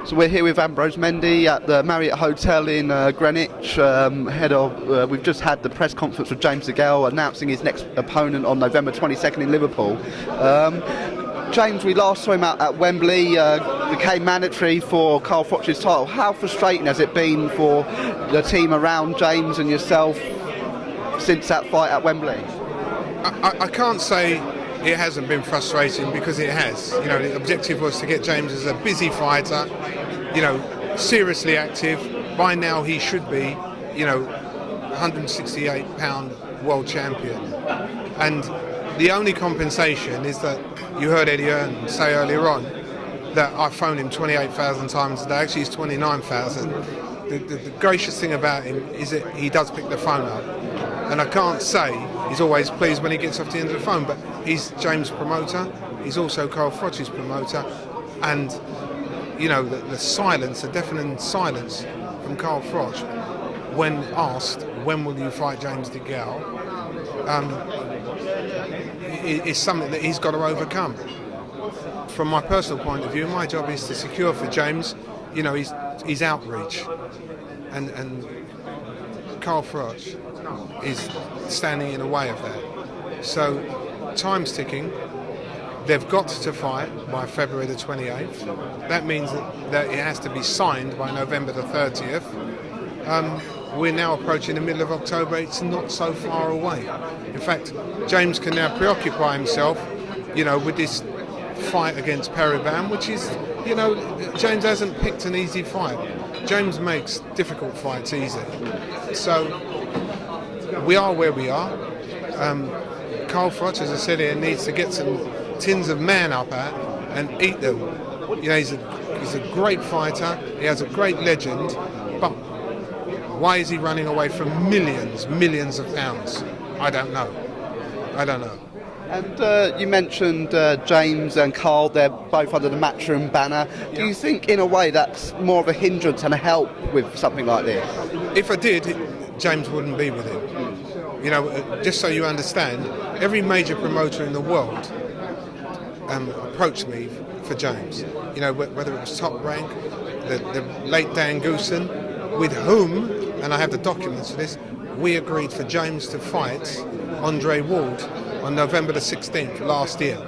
So we're here with Ambrose Mendy at the Marriott Hotel in Greenwich. We've just had the press conference with James DeGale announcing his next opponent on November 22nd in Liverpool. James, we last saw him at Wembley, became mandatory for Carl Froch's title. How frustrating has it been for the team around James and yourself since that fight at Wembley? I can't say it hasn't been frustrating, because it has. You know, the objective was to get James as a busy fighter, you know, seriously active. By now he should be, you know, 168-pound world champion. And the only compensation is that you heard Eddie Hearn say earlier on that I phoned him 28,000 times a day. Actually, it's 29,000. The gracious thing about him is that he does pick the phone up. And I can't say he's always pleased when he gets off the end of the phone, but he's James' promoter, he's also Carl Froch's promoter, and you know, the silence, the deafening silence from Carl Froch when asked, when will you fight James DeGale, is something that he's got to overcome. From my personal point of view, my job is to secure for James, you know, his outreach, and Carl Froch is standing in the way of that. So time's ticking. They've got to fight by February the 28th. That means that it has to be signed by November the 30th. We're now approaching the middle of October. It's not so far away. In fact, James can now preoccupy himself, you know, with this fight against Peribam, which is, you know, James hasn't picked an easy fight. James makes difficult fights easy. So we are where we are. Carl Froch, as I said here, needs to get some tins of man up at and eat them. You know, he's a great fighter. He has a great legend. But why is he running away from millions of pounds? I don't know. And you mentioned James and Carl, they're both under the Matchroom banner. Do you think, in a way, that's more of a hindrance and a help with something like this? If I did, James wouldn't be with him. You know, just so you understand, every major promoter in the world approached me for James. You know, whether it was Top Rank, the late Dan Goosen, with whom, and I have the documents for this, we agreed for James to fight Andre Ward on November the 16th last year.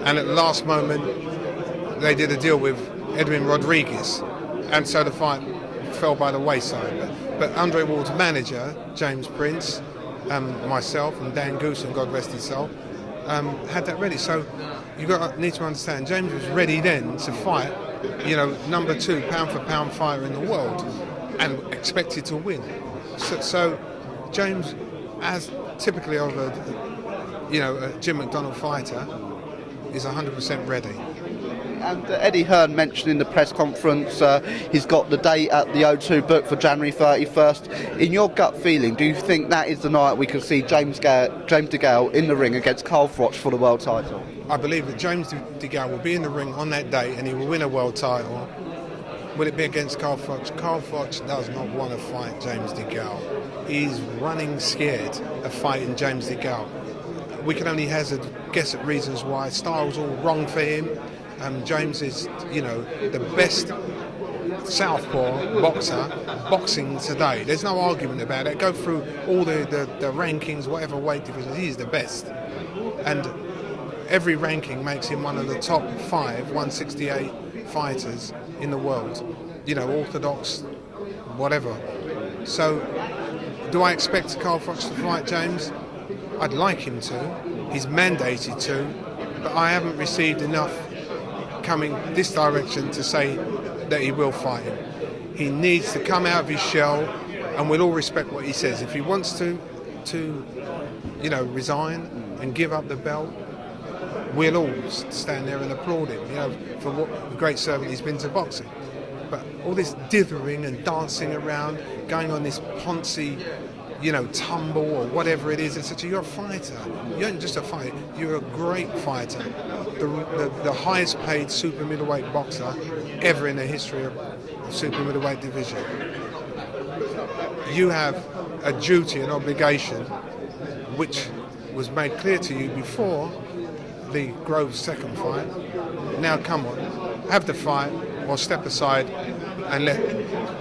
And at the last moment, they did a deal with Edwin Rodriguez, and so the fight fell by the wayside. But Andre Ward's manager, James Prince, myself and Dan Goosen, God rest his soul, had that ready. So you need to understand, James was ready then to fight, you know, number 2 pound for pound fighter in the world, and expected to win. So James, as typically of a Jim McDonald fighter, is 100% ready. And Eddie Hearn mentioned in the press conference he's got the date at the O2 booked for January 31st. In your gut feeling, do you think that is the night we can see James DeGale in the ring against Carl Froch for the world title? I believe that James DeGale will be in the ring on that day and he will win a world title. Will it be against Carl Froch? Carl Froch does not want to fight James DeGale. He's running scared of fighting James DeGale. We can only guess at reasons why. Style's all wrong for him. James is, you know, the best southpaw boxer boxing today. There's no argument about it. Go through all the rankings, whatever weight divisions, he's the best. And every ranking makes him one of the top 5 168 fighters in the world. You know, orthodox, whatever. So, do I expect Carl Froch to fight James? I'd like him to. He's mandated to. But I haven't received enough coming this direction to say that he will fight him. He needs to come out of his shell, and we'll all respect what he says. If he wants to you know, resign and give up the belt, we'll all stand there and applaud him, you know, for what a great servant he's been to boxing. But all this dithering and dancing around, going on this Ponzi, you know, tumble or whatever it is, etc. You're a fighter. You ain't just a fighter. You're a great fighter. The highest paid super middleweight boxer ever in the history of super middleweight division. You have a duty, an obligation, which was made clear to you before the Groves second fight. Now come on, have the fight, or step aside and let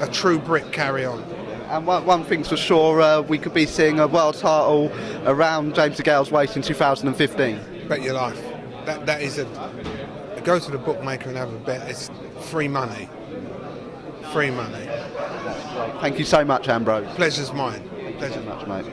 a true Brit carry on. And one thing's for sure, we could be seeing a world title around James DeGale's waist in 2015. Bet your life. That is go to the bookmaker and have a bet. It's free money. Free money. Thank you so much, Ambrose. Pleasure's mine. Thank you so much, mate.